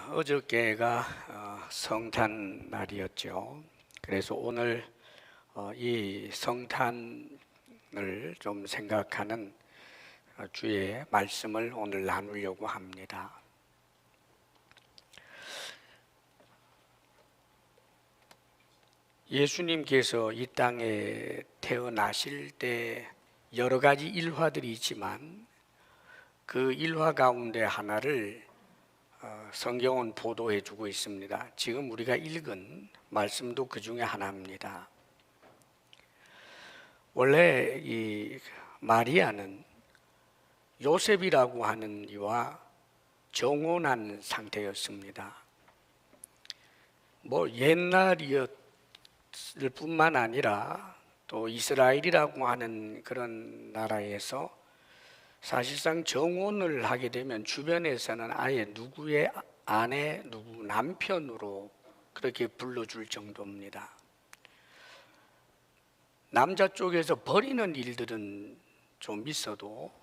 어저께가 성탄 날이었죠. 그래서 오늘 이 성탄을 좀 생각하는 주의 말씀을 오늘 나누려고 합니다. 예수님께서 이 땅에 태어나실 때 여러 가지 일화들이 있지만 그 일화 가운데 하나를 성경은 보도해 주고 있습니다. 지금 우리가 읽은 말씀도 그 중에 하나입니다. 원래 이 마리아는 요셉이라고 하는 이와 정혼한 상태였습니다. 옛날이었을 뿐만 아니라 또 이스라엘이라고 하는 그런 나라에서 사실상 정혼을 하게 되면 주변에서는 아예 누구의 아내, 누구 남편으로 그렇게 불러줄 정도입니다. 남자 쪽에서 버리는 일들은 좀 있어도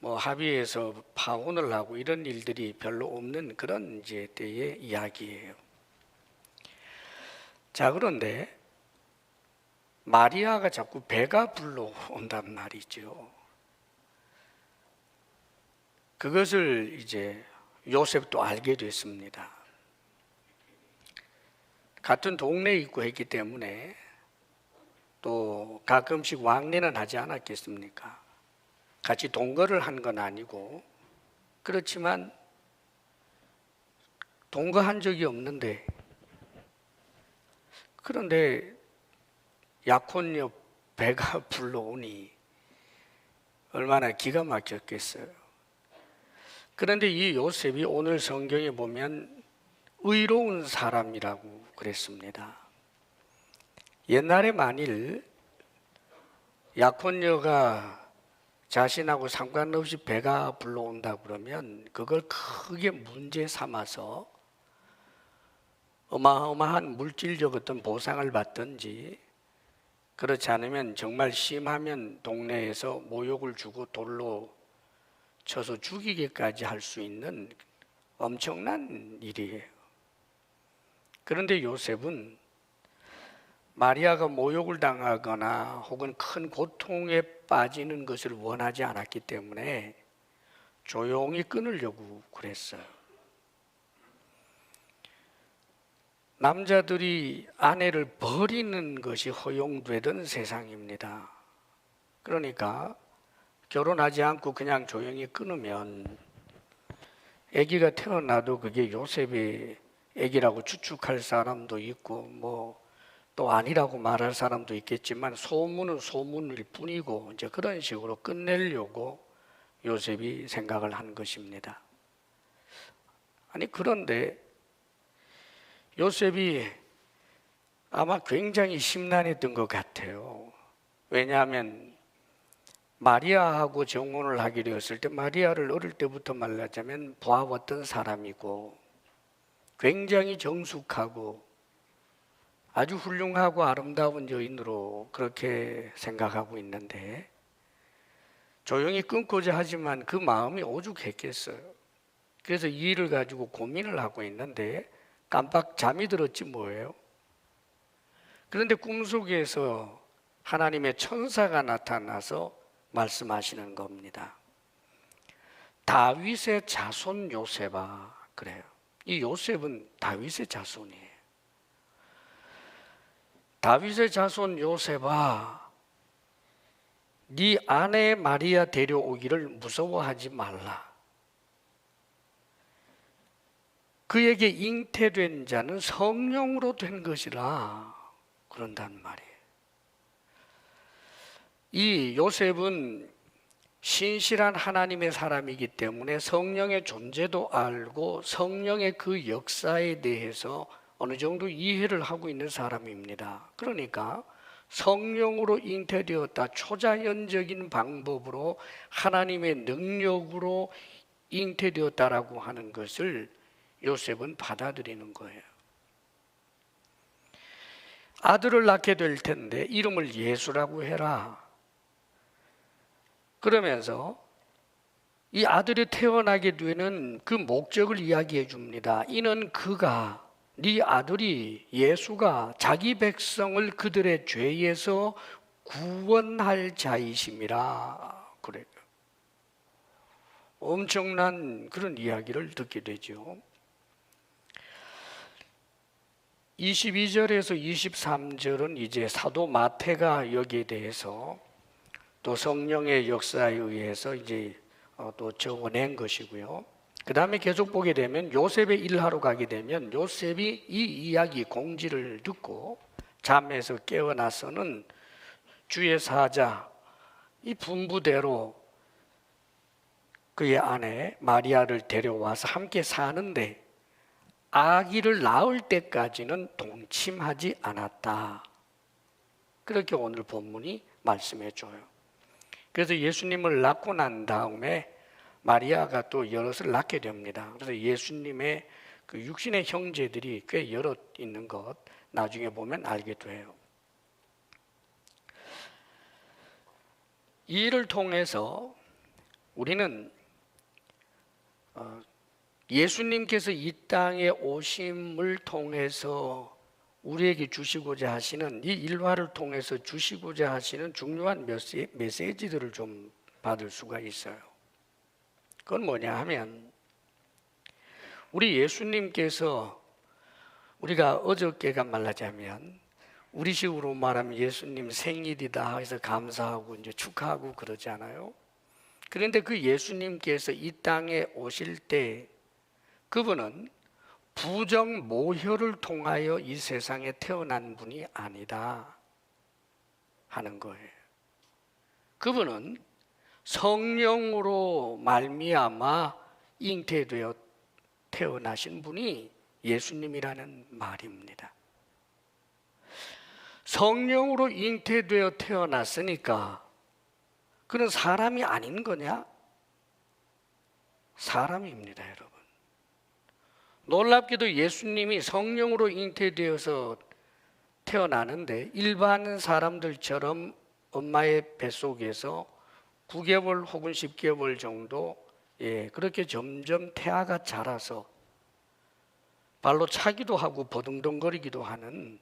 합의해서 파혼을 하고 이런 일들이 별로 없는 그런 이제 때의 이야기예요. 자, 그런데 마리아가 자꾸 배가 불러온단 말이죠. 그것을 이제 요셉도 알게 됐습니다. 같은 동네에 있고 했기 때문에 또 가끔씩 왕래는 하지 않았겠습니까? 같이 동거를 한 건 아니고, 그렇지만 동거한 적이 없는데, 그런데 약혼녀 배가 불러오니 얼마나 기가 막혔겠어요. 그런데 이 요셉이 오늘 성경에 보면 의로운 사람이라고 그랬습니다. 옛날에 만일 약혼녀가 자신하고 상관없이 배가 불러온다 그러면 그걸 크게 문제 삼아서 어마어마한 물질적 어떤 보상을 받든지, 그렇지 않으면 정말 심하면 동네에서 모욕을 주고 돌로 쳐서 죽이기까지 할 수 있는 엄청난 일이에요. 그런데 요셉은 마리아가 모욕을 당하거나 혹은 큰 고통에 빠지는 것을 원하지 않았기 때문에 조용히 끊으려고 그랬어요. 남자들이 아내를 버리는 것이 허용되던 세상입니다. 그러니까 결혼하지 않고 그냥 조용히 끊으면 아기가 태어나도 그게 요셉의 아기라고 추측할 사람도 있고 또 아니라고 말할 사람도 있겠지만 소문은 소문일 뿐이고 이제 그런 식으로 끝내려고 요셉이 생각을 한 것입니다. 그런데 요셉이 아마 굉장히 심란했던 것 같아요. 왜냐하면 마리아하고 정혼을 하기로 했을 때 마리아를 어릴 때부터 말하자면 보아왔던 사람이고 굉장히 정숙하고 아주 훌륭하고 아름다운 여인으로 그렇게 생각하고 있는데 조용히 끊고자 하지만 그 마음이 오죽했겠어요. 그래서 이 일을 가지고 고민을 하고 있는데 깜빡 잠이 들었지 뭐예요. 그런데 꿈속에서 하나님의 천사가 나타나서 말씀하시는 겁니다. 다윗의 자손 요셉아, 그래요. 이 요셉은 다윗의 자손이에요. 다윗의 자손 요셉아, 네 아내 마리아 데려오기를 무서워하지 말라. 그에게 잉태된 자는 성령으로 된 것이라 그런단 말이에요. 이 요셉은 신실한 하나님의 사람이기 때문에 성령의 존재도 알고 성령의 그 역사에 대해서 어느 정도 이해를 하고 있는 사람입니다. 그러니까 성령으로 잉태되었다, 초자연적인 방법으로 하나님의 능력으로 잉태되었다라고 하는 것을 요셉은 받아들이는 거예요. 아들을 낳게 될 텐데 이름을 예수라고 해라. 그러면서 이 아들이 태어나게 되는 그 목적을 이야기해 줍니다. 이는 그가, 네 아들이 예수가 자기 백성을 그들의 죄에서 구원할 자이심이라. 그래요. 엄청난 그런 이야기를 듣게 되죠. 22절에서 23절은 이제 사도 마태가 여기에 대해서 또 성령의 역사에 의해서 이제 또 적어낸 것이고요. 그 다음에 계속 보게 되면 요셉의 일하러 가게 되면 요셉이 이 이야기 공지를 듣고 잠에서 깨어나서는 주의 사자 이 분부대로 그의 아내 마리아를 데려와서 함께 사는데 아기를 낳을 때까지는 동침하지 않았다. 그렇게 오늘 본문이 말씀해 줘요. 그래서 예수님을 낳고 난 다음에 마리아가 또 여럿을 낳게 됩니다. 그래서 예수님의 그 육신의 형제들이 꽤 여럿 있는 것 나중에 보면 알게 돼요. 이 일을 통해서 우리는 예수님께서 이 땅에 오심을 통해서 우리에게 주시고자 하시는 이 일화를 통해서 주시고자 하시는 중요한 메시지들을 좀 받을 수가 있어요. 그건 뭐냐 하면 우리 예수님께서 우리가 어저께가 말하자면 우리식으로 말하면 예수님 생일이다 해서 감사하고 이제 축하하고 그러잖아요. 그런데 그 예수님께서 이 땅에 오실 때 그분은 부정 모혈을 통하여 이 세상에 태어난 분이 아니다 하는 거예요. 그분은 성령으로 말미암아 잉태되어 태어나신 분이 예수님이라는 말입니다. 성령으로 잉태되어 태어났으니까 그는 사람이 아닌 거냐? 사람입니다, 여러분. 놀랍게도 예수님이 성령으로 잉태되어서 태어나는데 일반 사람들처럼 엄마의 뱃속에서 9개월 혹은 10개월 정도 그렇게 점점 태아가 자라서 발로 차기도 하고 버둥덩거리기도 하는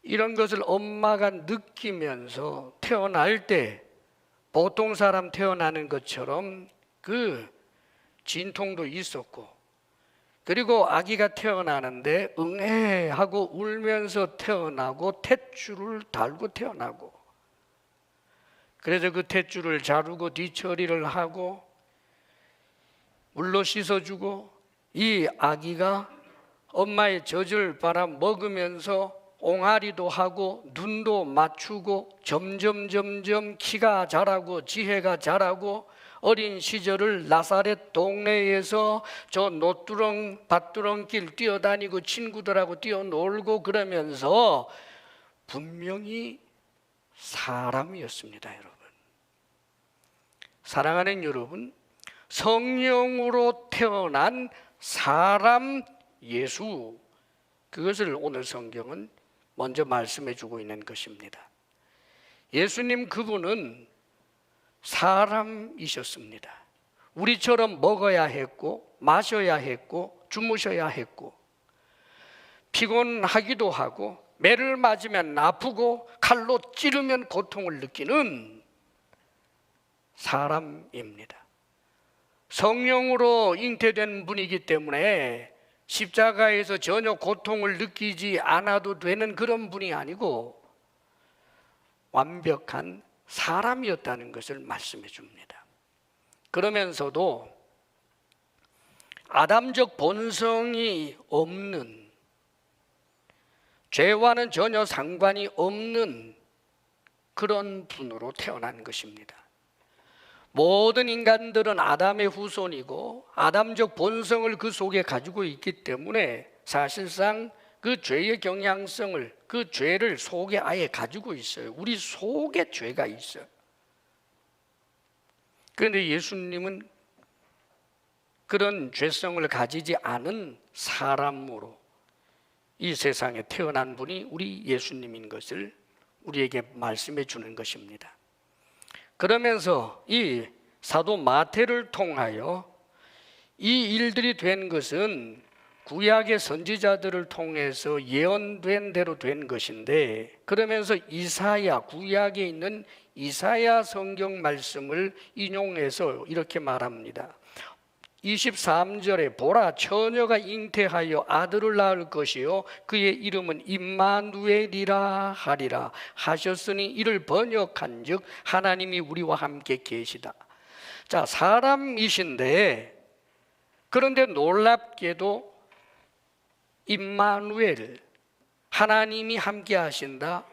이런 것을 엄마가 느끼면서 태어날 때 보통 사람 태어나는 것처럼 그 진통도 있었고 그리고 아기가 태어나는데 응애 하고 울면서 태어나고 탯줄을 달고 태어나고 그래서 그 탯줄을 자르고 뒤처리를 하고 물로 씻어주고 이 아기가 엄마의 젖을 빨아 먹으면서 옹알이도 하고 눈도 맞추고 점점 키가 자라고 지혜가 자라고 어린 시절을 나사렛 동네에서 저 노두렁 밭두렁길 뛰어다니고 친구들하고 뛰어놀고 그러면서 분명히 사람이었습니다, 여러분. 사랑하는 여러분, 성령으로 태어난 사람 예수, 그것을 오늘 성경은 먼저 말씀해 주고 있는 것입니다. 예수님 그분은 사람이셨습니다. 우리처럼 먹어야 했고 마셔야 했고 주무셔야 했고 피곤하기도 하고 매를 맞으면 아프고 칼로 찌르면 고통을 느끼는 사람입니다. 성령으로 잉태된 분이기 때문에 십자가에서 전혀 고통을 느끼지 않아도 되는 그런 분이 아니고 완벽한 사람이었다는 것을 말씀해 줍니다. 그러면서도 아담적 본성이 없는, 죄와는 전혀 상관이 없는 그런 분으로 태어난 것입니다. 모든 인간들은 아담의 후손이고 아담적 본성을 그 속에 가지고 있기 때문에 사실상 그 죄의 경향성을, 그 죄를 속에 아예 가지고 있어요. 우리 속에 죄가 있어요. 그런데 예수님은 그런 죄성을 가지지 않은 사람으로 이 세상에 태어난 분이 우리 예수님인 것을 우리에게 말씀해 주는 것입니다. 그러면서 이 사도 마태를 통하여 이 일들이 된 것은 구약의 선지자들을 통해서 예언된 대로 된 것인데, 그러면서 이사야, 구약에 있는 이사야 성경 말씀을 인용해서 이렇게 말합니다. 23절에 보라, 처녀가 잉태하여 아들을 낳을 것이요 그의 이름은 임마누엘이라 하리라 하셨으니 이를 번역한즉 하나님이 우리와 함께 계시다. 자, 사람이신데, 그런데 놀랍게도 임마누엘, 하나님이 함께 하신다.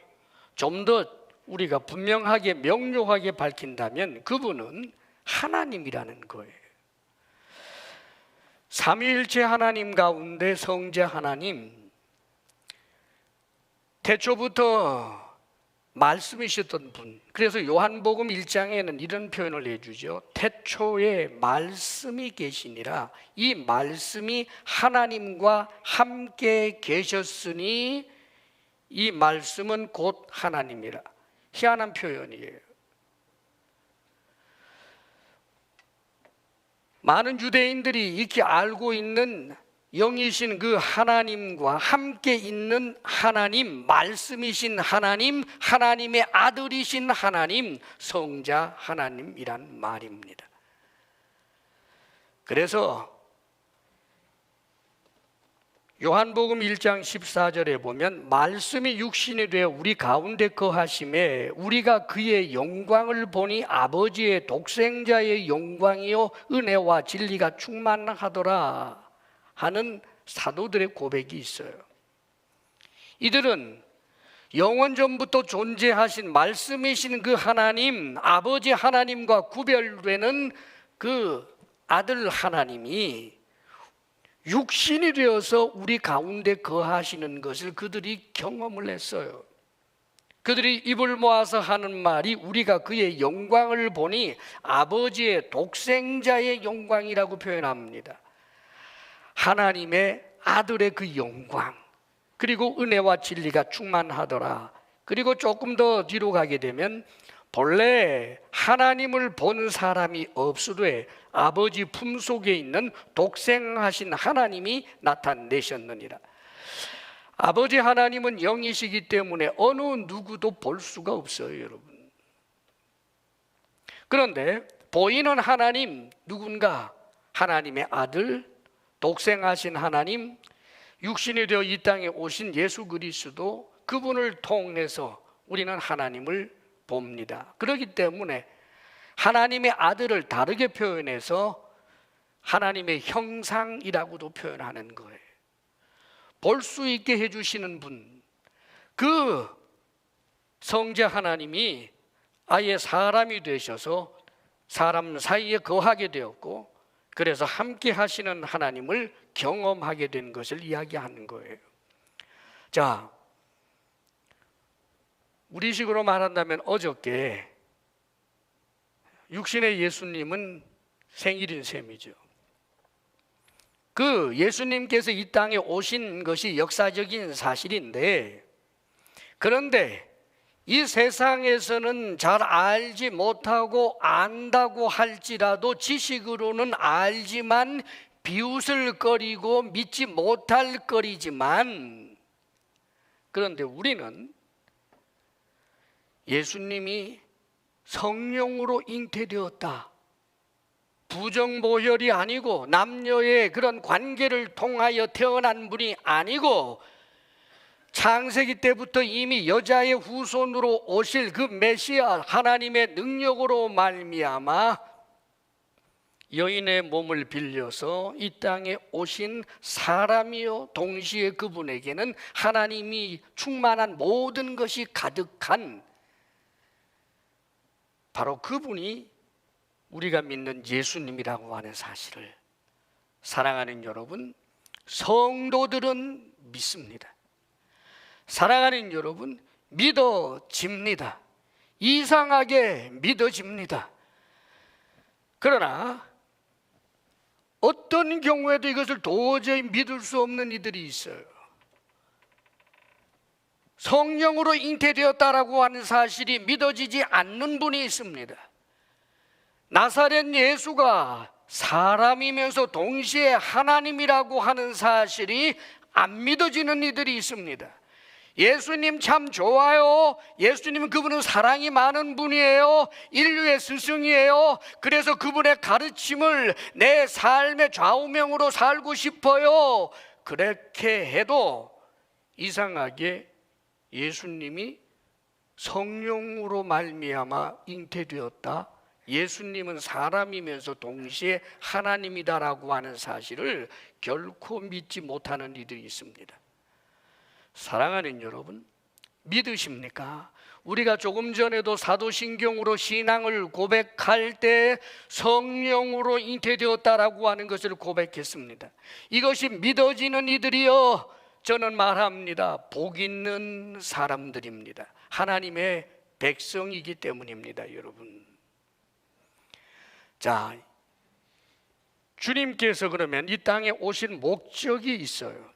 좀 더 우리가 분명하게 명료하게 밝힌다면 그분은 하나님이라는 거예요. 삼위일체 하나님 가운데 성자 하나님, 태초부터 말씀이셨던 분. 그래서 요한복음 1장에는 이런 표현을 해주죠. 태초에 말씀이 계시니라. 이 말씀이 하나님과 함께 계셨으니 이 말씀은 곧 하나님이라. 희한한 표현이에요. 많은 유대인들이 이렇게 알고 있는 영이신 그 하나님과 함께 있는 하나님, 말씀이신 하나님, 하나님의 아들이신 하나님, 성자 하나님이란 말입니다. 그래서 요한복음 1장 14절에 보면 말씀이 육신이 되어 우리 가운데 거하심에 우리가 그의 영광을 보니 아버지의 독생자의 영광이요 은혜와 진리가 충만하더라 하는 사도들의 고백이 있어요. 이들은 영원 전부터 존재하신 말씀이신 그 하나님, 아버지 하나님과 구별되는 그 아들 하나님이 육신이 되어서 우리 가운데 거하시는 것을 그들이 경험을 했어요. 그들이 입을 모아서 하는 말이 우리가 그의 영광을 보니 아버지의 독생자의 영광이라고 표현합니다. 하나님의 아들의 그 영광, 그리고 은혜와 진리가 충만하더라. 그리고 조금 더 뒤로 가게 되면 본래 하나님을 본 사람이 없으되 아버지 품속에 있는 독생하신 하나님이 나타내셨느니라. 아버지 하나님은 영이시기 때문에 어느 누구도 볼 수가 없어요, 여러분. 그런데 보이는 하나님, 누군가 하나님의 아들, 독생하신 하나님, 육신이 되어 이 땅에 오신 예수 그리스도, 그분을 통해서 우리는 하나님을 봅니다. 그렇기 때문에 하나님의 아들을 다르게 표현해서 하나님의 형상이라고도 표현하는 거예요. 볼 수 있게 해주시는 분, 그 성자 하나님이 아예 사람이 되셔서 사람 사이에 거하게 되었고, 그래서 함께 하시는 하나님을 경험하게 된 것을 이야기하는 거예요. 자, 우리식으로 말한다면 어저께 육신의 예수님은 생일인 셈이죠. 그 예수님께서 이 땅에 오신 것이 역사적인 사실인데, 그런데 이 세상에서는 잘 알지 못하고 안다고 할지라도 지식으로는 알지만 비웃을 거리고 믿지 못할 거리지만, 그런데 우리는 예수님이 성령으로 잉태되었다, 부정모혈이 아니고 남녀의 그런 관계를 통하여 태어난 분이 아니고 창세기 때부터 이미 여자의 후손으로 오실 그 메시아 하나님의 능력으로 말미암아 여인의 몸을 빌려서 이 땅에 오신 사람이요, 동시에 그분에게는 하나님이 충만한 모든 것이 가득한 바로 그분이 우리가 믿는 예수님이라고 하는 사실을 사랑하는 여러분, 성도들은 믿습니다. 사랑하는 여러분, 믿어집니다. 이상하게 믿어집니다. 그러나 어떤 경우에도 이것을 도저히 믿을 수 없는 이들이 있어요. 성령으로 잉태되었다라고 하는 사실이 믿어지지 않는 분이 있습니다. 나사렛 예수가 사람이면서 동시에 하나님이라고 하는 사실이 안 믿어지는 이들이 있습니다. 예수님 참 좋아요. 예수님은 그분은 사랑이 많은 분이에요. 인류의 스승이에요. 그래서 그분의 가르침을 내 삶의 좌우명으로 살고 싶어요. 그렇게 해도 이상하게 예수님이 성령으로 말미암아 잉태되었다. 예수님은 사람이면서 동시에 하나님이다라고 하는 사실을 결코 믿지 못하는 이들이 있습니다. 사랑하는 여러분, 믿으십니까? 우리가 조금 전에도 사도신경으로 신앙을 고백할 때 성령으로 잉태되었다라고 하는 것을 고백했습니다. 이것이 믿어지는 이들이요, 저는 말합니다. 복 있는 사람들입니다. 하나님의 백성이기 때문입니다, 여러분. 자, 주님께서 그러면 이 땅에 오신 목적이 있어요.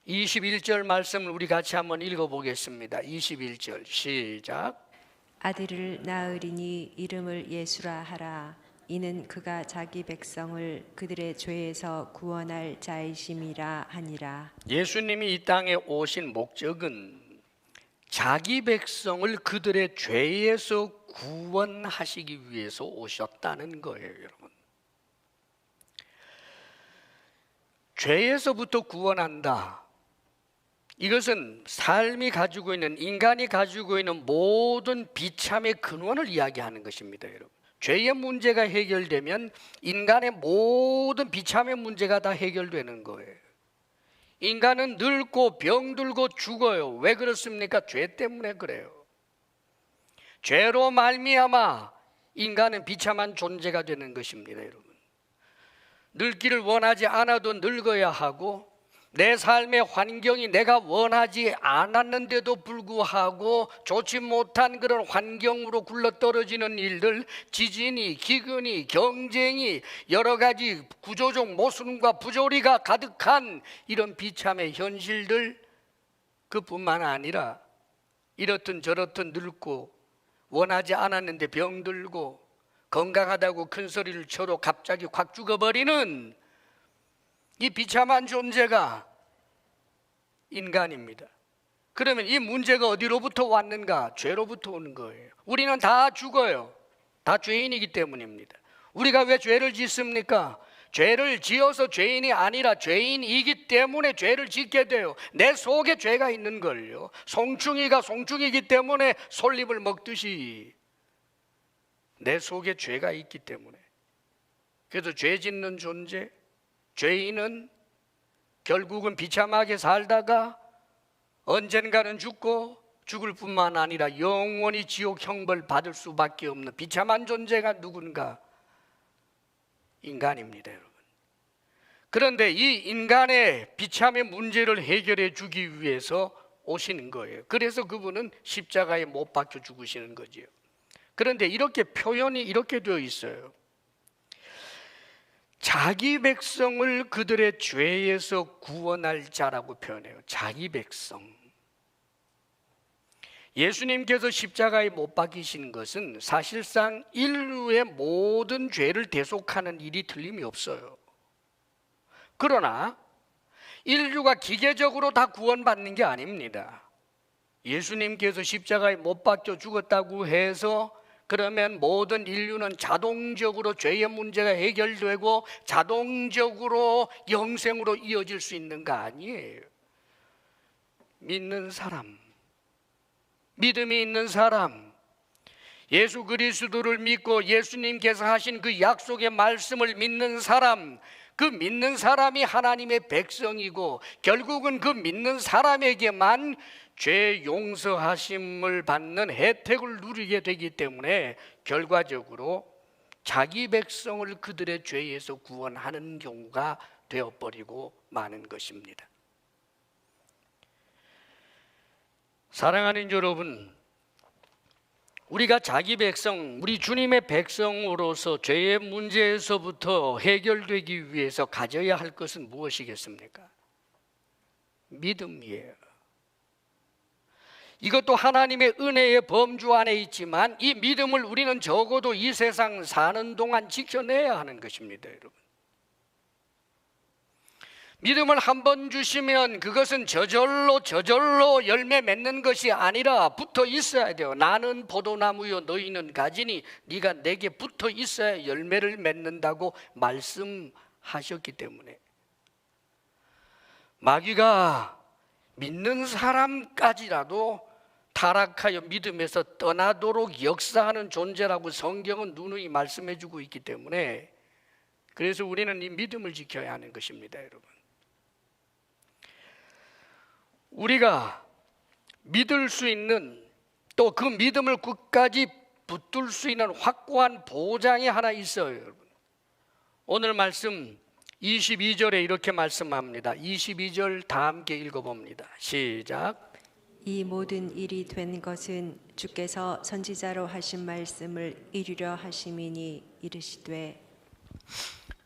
21절 말씀을 우리 같이 한번 읽어보겠습니다. 21절 시작. 아들을 낳으리니 이름을 예수라 하라. 이는 그가 자기 백성을 그들의 죄에서 구원할 자이심이라 하니라. 예수님이 이 땅에 오신 목적은 자기 백성을 그들의 죄에서 구원하시기 위해서 오셨다는 거예요, 여러분. 죄에서부터 구원한다. 이것은 삶이 가지고 있는, 인간이 가지고 있는 모든 비참의 근원을 이야기하는 것입니다, 여러분. 죄의 문제가 해결되면 인간의 모든 비참의 문제가 다 해결되는 거예요. 인간은 늙고 병들고 죽어요. 왜 그렇습니까? 죄 때문에 그래요. 죄로 말미암아 인간은 비참한 존재가 되는 것입니다, 여러분. 늙기를 원하지 않아도 늙어야 하고, 내 삶의 환경이 내가 원하지 않았는데도 불구하고 좋지 못한 그런 환경으로 굴러떨어지는 일들, 지진이, 기근이, 경쟁이, 여러 가지 구조적 모순과 부조리가 가득한 이런 비참의 현실들, 그뿐만 아니라 이렇든 저렇든 늙고 원하지 않았는데 병들고 건강하다고 큰 소리를 쳐도 갑자기 확 죽어버리는 이 비참한 존재가 인간입니다. 그러면 이 문제가 어디로부터 왔는가? 죄로부터 오는 거예요. 우리는 다 죽어요. 다 죄인이기 때문입니다. 우리가 왜 죄를 짓습니까? 죄를 지어서 죄인이 아니라 죄인이기 때문에 죄를 짓게 돼요. 내 속에 죄가 있는 걸요. 송충이가 송충이기 때문에 솔잎을 먹듯이 내 속에 죄가 있기 때문에. 그래서 죄 짓는 존재, 죄인은 결국은 비참하게 살다가 언젠가는 죽고 죽을 뿐만 아니라 영원히 지옥 형벌 받을 수밖에 없는 비참한 존재가 누군가? 인간입니다, 여러분. 그런데 이 인간의 비참의 문제를 해결해 주기 위해서 오시는 거예요. 그래서 그분은 십자가에 못 박혀 죽으시는 거지요. 그런데 이렇게 표현이 이렇게 되어 있어요. 자기 백성을 그들의 죄에서 구원할 자라고 표현해요. 자기 백성. 예수님께서 십자가에 못 박히신 것은 사실상 인류의 모든 죄를 대속하는 일이 틀림이 없어요. 그러나 인류가 기계적으로 다 구원받는 게 아닙니다. 예수님께서 십자가에 못 박혀 죽었다고 해서 그러면 모든 인류는 자동적으로 죄의 문제가 해결되고 자동적으로 영생으로 이어질 수 있는 거 아니에요. 믿는 사람, 믿음이 있는 사람, 예수 그리스도를 믿고 예수님께서 하신 그 약속의 말씀을 믿는 사람, 그 믿는 사람이 하나님의 백성이고 결국은 그 믿는 사람에게만 죄 용서하심을 받는 혜택을 누리게 되기 때문에 결과적으로 자기 백성을 그들의 죄에서 구원하는 경우가 되어버리고 마는 것입니다. 사랑하는 여러분, 우리가 자기 백성, 우리 주님의 백성으로서 죄의 문제에서부터 해결되기 위해서 가져야 할 것은 무엇이겠습니까? 믿음이에요. 이것도 하나님의 은혜의 범주 안에 있지만 이 믿음을 우리는 적어도 이 세상 사는 동안 지켜내야 하는 것입니다, 여러분. 믿음을 한 번 주시면 그것은 저절로 열매 맺는 것이 아니라 붙어 있어야 돼요. 나는 포도나무요 너희는 가지니 네가 내게 붙어 있어야 열매를 맺는다고 말씀하셨기 때문에 마귀가 믿는 사람까지라도 타락하여 믿음에서 떠나도록 역사하는 존재라고 성경은 누누이 말씀해 주고 있기 때문에 그래서 우리는 이 믿음을 지켜야 하는 것입니다, 여러분. 우리가 믿을 수 있는 또 그 믿음을 끝까지 붙들 수 있는 확고한 보장이 하나 있어요, 여러분. 오늘 말씀 22절에 이렇게 말씀합니다. 22절 다 함께 읽어봅니다. 시작. 이 모든 일이 된 것은 주께서 선지자로 하신 말씀을 이루려 하심이니 이르시되.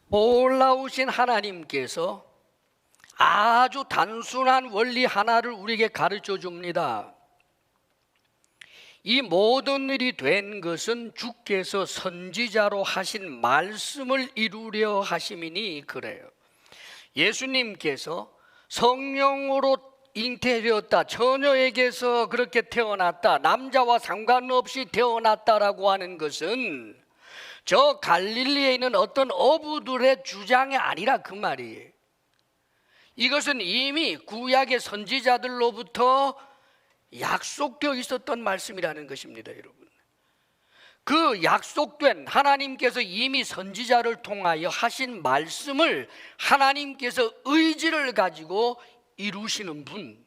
놀라우신 하나님께서 아주 단순한 원리 하나를 우리에게 가르쳐 줍니다. 이 모든 일이 된 것은 주께서 선지자로 하신 말씀을 이루려 하심이니 그래요. 예수님께서 성령으로 잉태되었다, 처녀에게서 그렇게 태어났다, 남자와 상관없이 태어났다라고 하는 것은 저 갈릴리에 있는 어떤 어부들의 주장이 아니라 그 말이에요. 이것은 이미 구약의 선지자들로부터 약속되어 있었던 말씀이라는 것입니다, 여러분. 그 약속된 하나님께서 이미 선지자를 통하여 하신 말씀을 하나님께서 의지를 가지고 이루시는 분.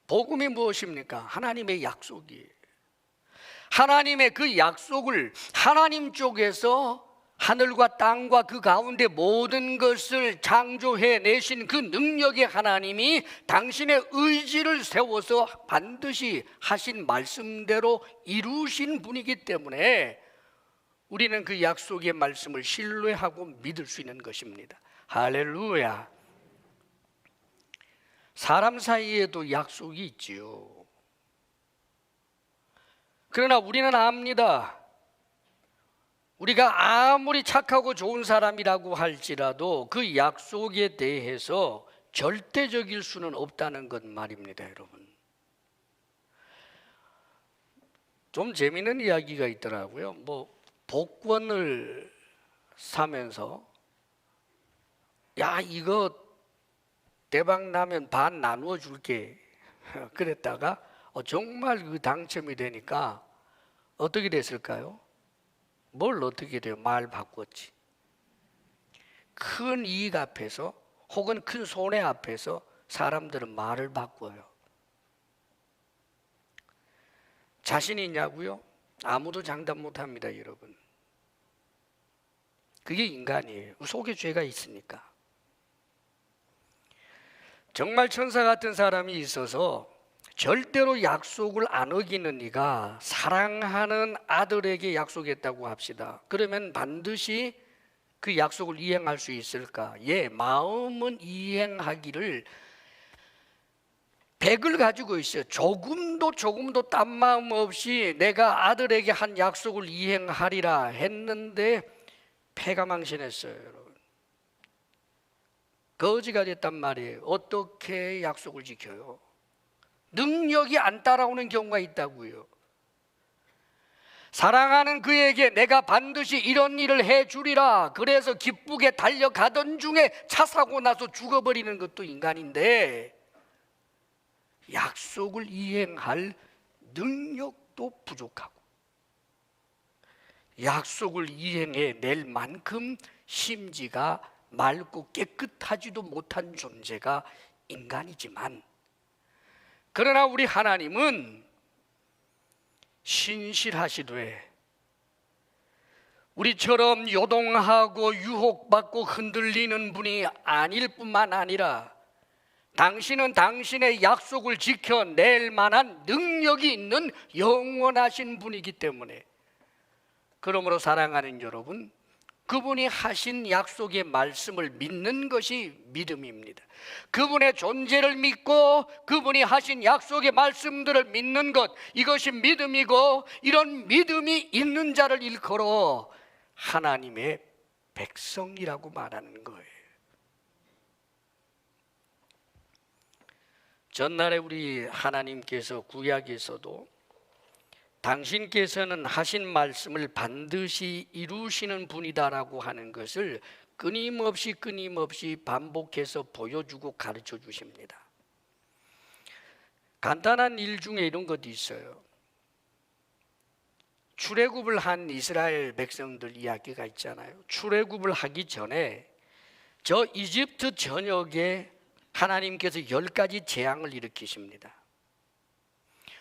복음이 무엇입니까? 하나님의 약속이에요. 하나님의 그 약속을 하나님 쪽에서 하늘과 땅과 그 가운데 모든 것을 창조해 내신 그 능력의 하나님이 당신의 의지를 세워서 반드시 하신 말씀대로 이루신 분이기 때문에 우리는 그 약속의 말씀을 신뢰하고 믿을 수 있는 것입니다. 할렐루야. 사람 사이에도 약속이 있지요. 그러나 우리는 압니다. 우리가 아무리 착하고 좋은 사람이라고 할지라도 그 약속에 대해서 절대적일 수는 없다는 것 말입니다, 여러분. 좀 재미있는 이야기가 있더라고요. 복권을 사면서 야, 이거 대박 나면 반 나누어 줄게 그랬다가 정말 그 당첨이 되니까 어떻게 됐을까요? 뭘 어떻게 돼요? 말 바꿨지. 큰 이익 앞에서 혹은 큰 손해 앞에서 사람들은 말을 바꿔요. 자신 있냐고요? 아무도 장담 못합니다, 여러분. 그게 인간이에요. 속에 죄가 있으니까. 정말 천사 같은 사람이 있어서 절대로 약속을 안 어기는 이가 사랑하는 아들에게 약속했다고 합시다. 그러면 반드시 그 약속을 이행할 수 있을까? 예, 마음은 이행하기를 100을 가지고 있어요. 조금도 딴 마음 없이 내가 아들에게 한 약속을 이행하리라 했는데 패가망신했어요, 여러분. 거지가 됐단 말이에요. 어떻게 약속을 지켜요? 능력이 안 따라오는 경우가 있다고요. 사랑하는 그에게 내가 반드시 이런 일을 해주리라 그래서 기쁘게 달려가던 중에 차 사고 나서 죽어버리는 것도 인간인데 약속을 이행할 능력도 부족하고 약속을 이행해 낼 만큼 심지가 맑고 깨끗하지도 못한 존재가 인간이지만 그러나 우리 하나님은 신실하시되 우리처럼 요동하고 유혹받고 흔들리는 분이 아닐 뿐만 아니라 당신은 당신의 약속을 지켜낼 만한 능력이 있는 영원하신 분이기 때문에 그러므로 사랑하는 여러분, 그분이 하신 약속의 말씀을 믿는 것이 믿음입니다. 그분의 존재를 믿고 그분이 하신 약속의 말씀들을 믿는 것, 이것이 믿음이고, 이런 믿음이 있는 자를 일컬어 하나님의 백성이라고 말하는 거예요. 전날에 우리 하나님께서 구약에서도 당신께서는 하신 말씀을 반드시 이루시는 분이다라고 하는 것을 끊임없이 반복해서 보여주고 가르쳐 주십니다. 간단한 일 중에 이런 것도 있어요. 출애굽을 한 이스라엘 백성들 이야기가 있잖아요. 출애굽을 하기 전에 저 이집트 전역에 하나님께서 10가지 재앙을 일으키십니다.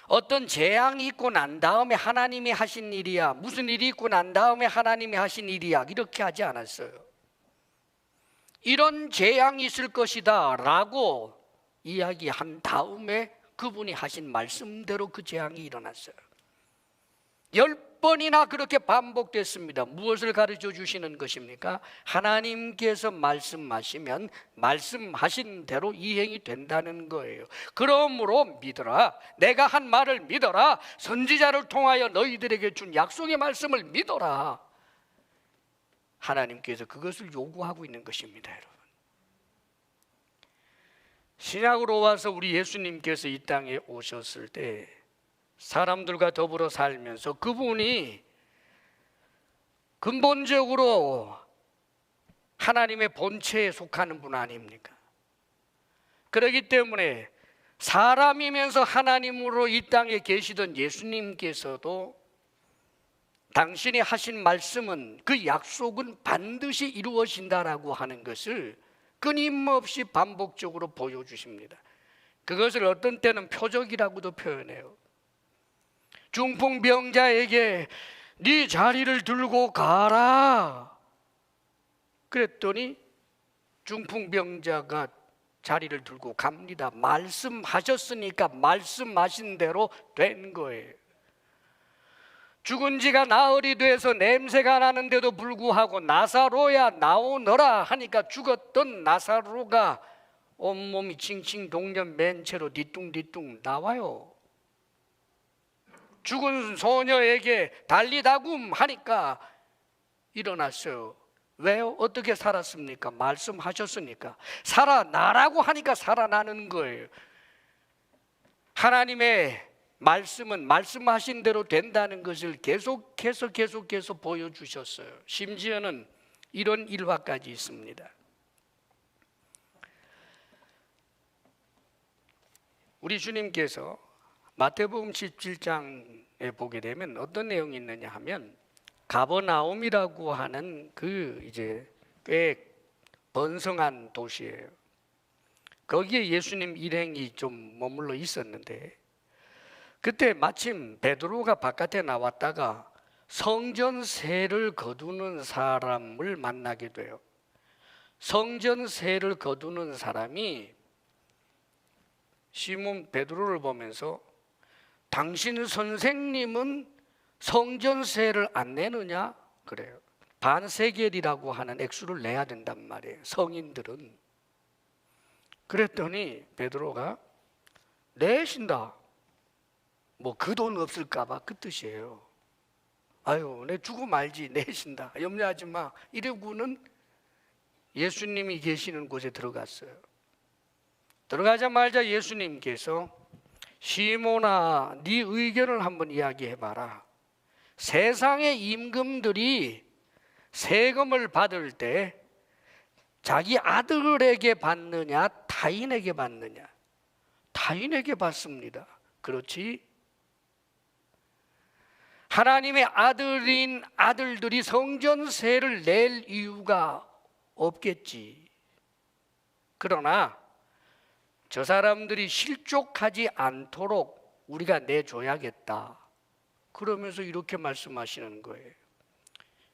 어떤 재앙이 있고 난 다음에 하나님이 하신 일이야, 무슨 일이 있고 난 다음에 하나님이 하신 일이야, 이렇게 하지 않았어요. 이런 재앙이 있을 것이다 라고 이야기한 다음에 그분이 하신 말씀대로 그 재앙이 일어났어요. 10번이나 그렇게 반복됐습니다. 무엇을 가르쳐 주시는 것입니까? 하나님께서 말씀하시면 말씀하신 대로 이행이 된다는 거예요. 그러므로 믿어라. 내가 한 말을 믿어라. 선지자를 통하여 너희들에게 준 약속의 말씀을 믿어라. 하나님께서 그것을 요구하고 있는 것입니다, 여러분. 신약으로 와서 우리 예수님께서 이 땅에 오셨을 때 사람들과 더불어 살면서 그분이 근본적으로 하나님의 본체에 속하는 분 아닙니까? 그렇기 때문에 사람이면서 하나님으로 이 땅에 계시던 예수님께서도 당신이 하신 말씀은, 그 약속은 반드시 이루어진다라고 하는 것을 끊임없이 반복적으로 보여주십니다. 그것을 어떤 때는 표적이라고도 표현해요. 중풍병자에게 네 자리를 들고 가라 그랬더니 중풍병자가 자리를 들고 갑니다. 말씀하셨으니까 말씀하신 대로 된 거예요. 죽은 지가 나흘이 돼서 냄새가 나는데도 불구하고 나사로야 나오너라 하니까 죽었던 나사로가 온몸이 칭칭 동년 맨 채로 뒤뚱뒤뚱 나와요. 죽은 소녀에게 달리다굼 하니까 일어났어요. 왜요? 어떻게 살았습니까? 말씀하셨으니까. 살아나라고 하니까 살아나는 거예요. 하나님의 말씀은 말씀하신 대로 된다는 것을 계속해서 보여주셨어요. 심지어는 이런 일화까지 있습니다. 우리 주님께서 마태복음 17장에 보게 되면 어떤 내용이 있느냐 하면, 가버나움이라고 하는 그 이제 꽤 번성한 도시예요. 거기에 예수님 일행이 좀 머물러 있었는데, 그때 마침 베드로가 바깥에 나왔다가 성전세를 거두는 사람을 만나게 돼요. 성전세를 거두는 사람이 시몬 베드로를 보면서 당신 선생님은 성전세를 안 내느냐? 그래요. 반세겔이라고 하는 액수를 내야 된단 말이에요, 성인들은. 그랬더니 베드로가 내신다. 뭐 그 돈 없을까 봐 그 뜻이에요. 아유, 내 주고 말지, 내신다. 염려하지 마. 이러고는 예수님이 계시는 곳에 들어갔어요. 들어가자마자 예수님께서 시몬아, 네 의견을 한번 이야기해봐라. 세상의 임금들이 세금을 받을 때 자기 아들에게 받느냐 타인에게 받느냐? 타인에게 받습니다. 그렇지? 하나님의 아들인 아들들이 성전세를 낼 이유가 없겠지. 그러나 저 사람들이 실족하지 않도록 우리가 내줘야겠다. 그러면서 이렇게 말씀하시는 거예요.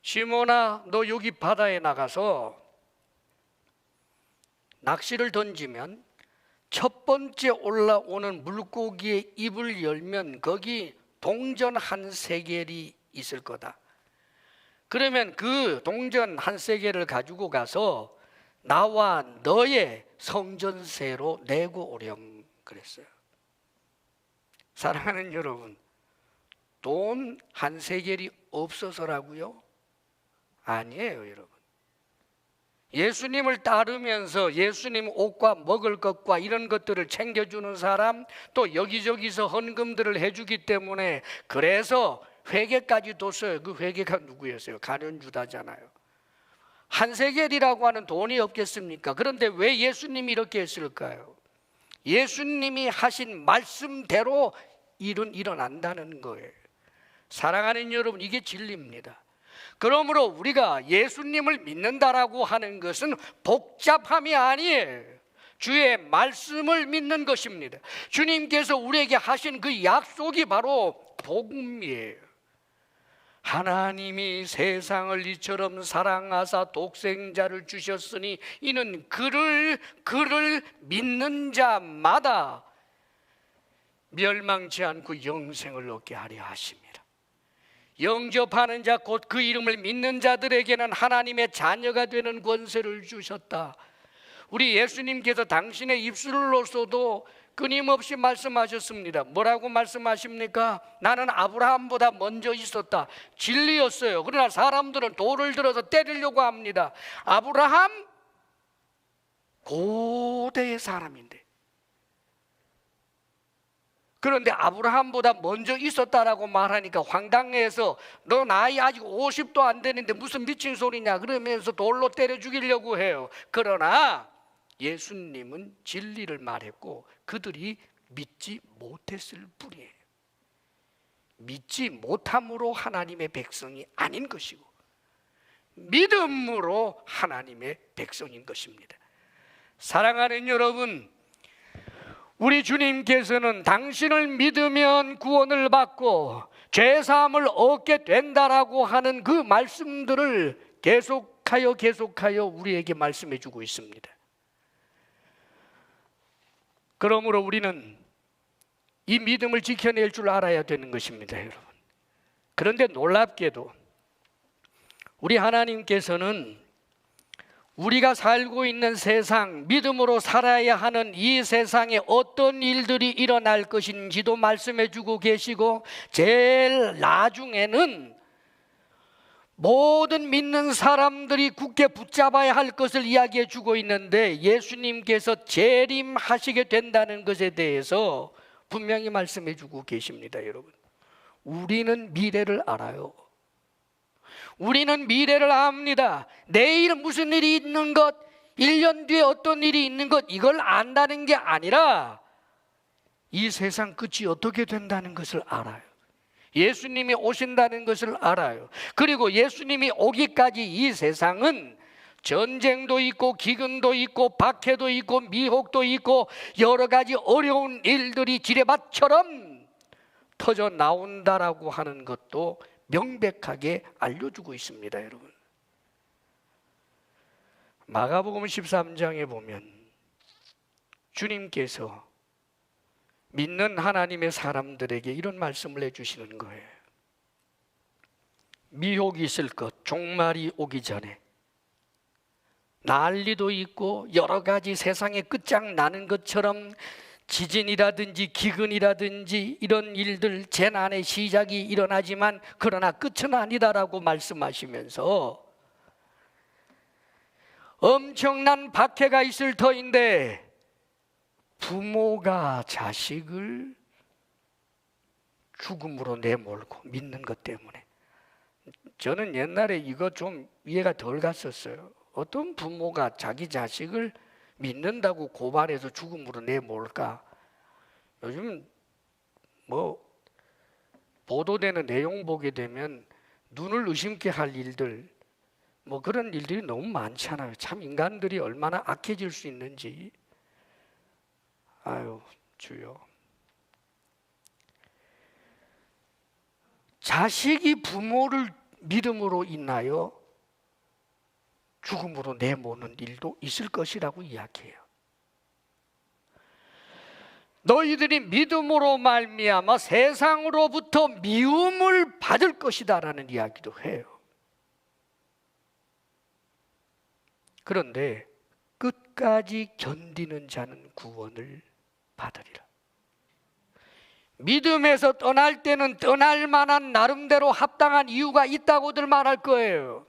시몬아, 너 여기 바다에 나가서 낚시를 던지면 첫 번째 올라오는 물고기의 입을 열면 거기 동전 한 세겔이 있을 거다. 그러면 그 동전 한 세겔을 가지고 가서 나와 너의 성전세로 내고 오렴 그랬어요. 사랑하는 여러분, 돈 한 세겔이 없어서라고요? 아니에요, 여러분. 예수님을 따르면서 예수님 옷과 먹을 것과 이런 것들을 챙겨주는 사람, 또 여기저기서 헌금들을 해주기 때문에 그래서 회개까지 뒀어요. 그 회개가 누구였어요? 가룟유다잖아요. 한 세겔이라고 하는 돈이 없겠습니까? 그런데 왜 예수님이 이렇게 했을까요? 예수님이 하신 말씀대로 일은 일어난다는 거예요. 사랑하는 여러분, 이게 진리입니다. 그러므로 우리가 예수님을 믿는다라고 하는 것은 복잡함이 아니에요. 주의 말씀을 믿는 것입니다. 주님께서 우리에게 하신 그 약속이 바로 복음이에요. 하나님이 세상을 이처럼 사랑하사 독생자를 주셨으니 이는 그를 믿는 자마다 멸망치 않고 영생을 얻게 하려 하십니다. 영접하는 자 곧 그 이름을 믿는 자들에게는 하나님의 자녀가 되는 권세를 주셨다. 우리 예수님께서 당신의 입술로서도 끊임없이 말씀하셨습니다. 뭐라고 말씀하십니까? 나는 아브라함보다 먼저 있었다. 진리였어요. 그러나 사람들은 돌을 들어서 때리려고 합니다. 아브라함 고대의 사람인데, 그런데 아브라함보다 먼저 있었다라고 말하니까 황당해서 너 나이 아직 50도 안 되는데 무슨 미친 소리냐 그러면서 돌로 때려 죽이려고 해요. 그러나 예수님은 진리를 말했고 그들이 믿지 못했을 뿐이에요. 믿지 못함으로 하나님의 백성이 아닌 것이고 믿음으로 하나님의 백성인 것입니다. 사랑하는 여러분, 우리 주님께서는 당신을 믿으면 구원을 받고 죄사함을 얻게 된다라고 하는 그 말씀들을 계속하여 우리에게 말씀해 주고 있습니다. 그러므로 우리는 이 믿음을 지켜낼 줄 알아야 되는 것입니다, 여러분. 그런데 놀랍게도 우리 하나님께서는 우리가 살고 있는 세상, 믿음으로 살아야 하는 이 세상에 어떤 일들이 일어날 것인지도 말씀해 주고 계시고, 제일 나중에는 모든 믿는 사람들이 굳게 붙잡아야 할 것을 이야기해 주고 있는데, 예수님께서 재림하시게 된다는 것에 대해서 분명히 말씀해 주고 계십니다. 여러분, 우리는 미래를 알아요. 우리는 미래를 압니다. 내일 무슨 일이 있는 것, 1년 뒤에 어떤 일이 있는 것, 이걸 안다는 게 아니라 이 세상 끝이 어떻게 된다는 것을 알아요. 예수님이 오신다는 것을 알아요. 그리고 예수님이 오기까지 이 세상은 전쟁도 있고 기근도 있고 박해도 있고 미혹도 있고 여러 가지 어려운 일들이 지뢰밭처럼 터져 나온다라고 하는 것도 명백하게 알려주고 있습니다, 여러분. 마가복음 13장에 보면 주님께서 믿는 하나님의 사람들에게 이런 말씀을 해주시는 거예요. 미혹이 있을 것, 종말이 오기 전에 난리도 있고 여러 가지 세상에 끝장나는 것처럼 지진이라든지 기근이라든지 이런 일들, 재난의 시작이 일어나지만 그러나 끝은 아니다라고 말씀하시면서 엄청난 박해가 있을 터인데 부모가 자식을 죽음으로 내몰고 믿는 것 때문에, 저는 옛날에 이거 좀 이해가 덜 갔었어요. 어떤 부모가 자기 자식을 믿는다고 고발해서 죽음으로 내몰까? 요즘 뭐 보도되는 내용 보게 되면 눈을 의심케 할 일들, 뭐 그런 일들이 너무 많잖아요. 참 인간들이 얼마나 악해질 수 있는지. 아유 주여, 자식이 부모를 믿음으로 인하여 죽음으로 내모는 일도 있을 것이라고 이야기해요. 너희들이 믿음으로 말미암아 세상으로부터 미움을 받을 것이다라는 이야기도 해요. 그런데 끝까지 견디는 자는 구원을 받으리라. 믿음에서 떠날 때는 떠날 만한 나름대로 합당한 이유가 있다고들 말할 거예요.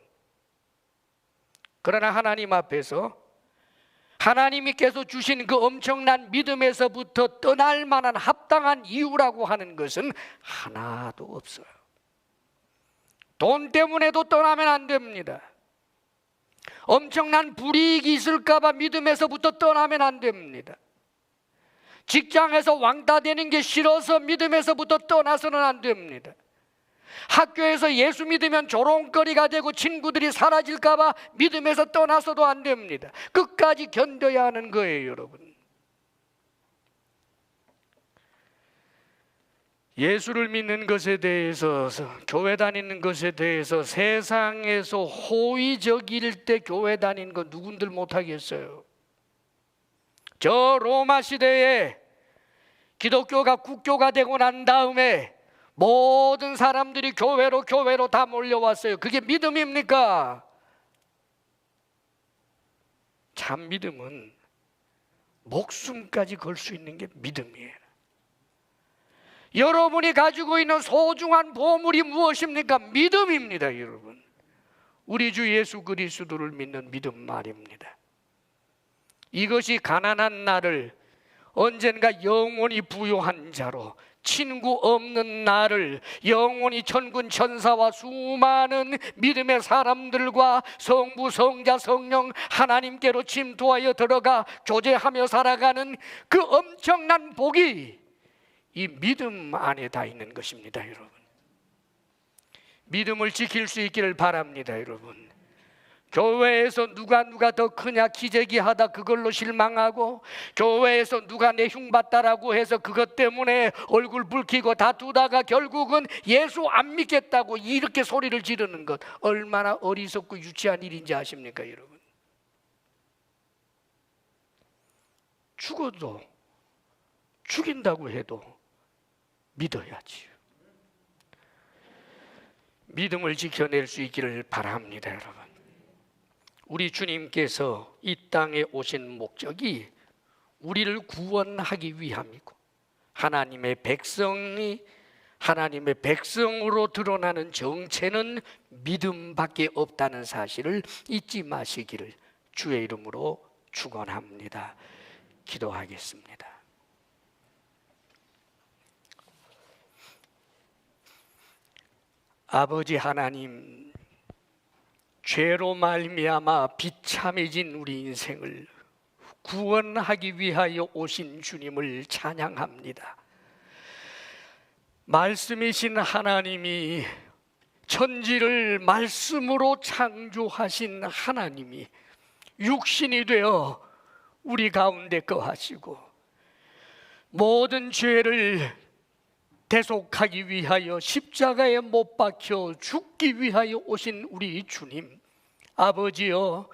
그러나 하나님 앞에서 하나님께서 주신 그 엄청난 믿음에서부터 떠날 만한 합당한 이유라고 하는 것은 하나도 없어요. 돈 때문에도 떠나면 안 됩니다. 엄청난 불이익이 있을까 봐 믿음에서부터 떠나면 안 됩니다. 직장에서 왕따 되는 게 싫어서 믿음에서부터 떠나서는 안 됩니다. 학교에서 예수 믿으면 조롱거리가 되고 친구들이 사라질까 봐 믿음에서 떠나서도 안 됩니다. 끝까지 견뎌야 하는 거예요, 여러분. 예수를 믿는 것에 대해서, 교회 다니는 것에 대해서 세상에서 호의적일 때 교회 다니는 거 누군들 못하겠어요. 저 로마 시대에 기독교가 국교가 되고 난 다음에 모든 사람들이 교회로 다 몰려왔어요. 그게 믿음입니까? 참 믿음은 목숨까지 걸 수 있는 게 믿음이에요. 여러분이 가지고 있는 소중한 보물이 무엇입니까? 믿음입니다, 여러분. 우리 주 예수 그리스도를 믿는 믿음 말입니다. 이것이 가난한 나를 언젠가 영원히 부유한 자로, 친구 없는 나를 영원히 천군 천사와 수많은 믿음의 사람들과 성부, 성자, 성령 하나님께로 침투하여 들어가 교제하며 살아가는 그 엄청난 복이 이 믿음 안에 다 있는 것입니다, 여러분. 믿음을 지킬 수 있기를 바랍니다, 여러분. 교회에서 누가 더 크냐 기재기하다 그걸로 실망하고, 교회에서 누가 내 흉봤다라고 해서 그것 때문에 얼굴 붉히고 다투다가 결국은 예수 안 믿겠다고 이렇게 소리를 지르는 것, 얼마나 어리석고 유치한 일인지 아십니까, 여러분? 죽어도, 죽인다고 해도 믿어야지요. 믿음을 지켜낼 수 있기를 바랍니다, 여러분. 우리 주님께서 이 땅에 오신 목적이 우리를 구원하기 위함이고, 하나님의 백성으로 드러나는 정체는 믿음밖에 없다는 사실을 잊지 마시기를 주의 이름으로 축원합니다. 기도하겠습니다. 아버지 하나님, 죄로 말미암아 비참해진 우리 인생을 구원하기 위하여 오신 주님을 찬양합니다. 말씀이신 하나님이, 천지를 말씀으로 창조하신 하나님이 육신이 되어 우리 가운데 거하시고 모든 죄를 대속하기 위하여 십자가에 못 박혀 죽기 위하여 오신 우리 주님, 아버지여,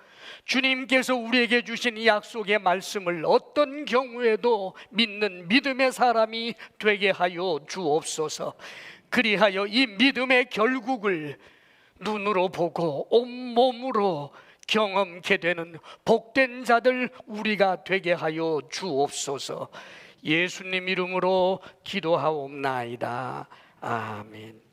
주님께서 우리에게 주신 이 약속의 말씀을 어떤 경우에도 믿는 믿음의 사람이 되게 하여 주옵소서. 그리하여 이 믿음의 결국을 눈으로 보고 온몸으로 경험케 되는 복된 자들 우리가 되게 하여 주옵소서. 예수님 이름으로 기도하옵나이다. 아멘.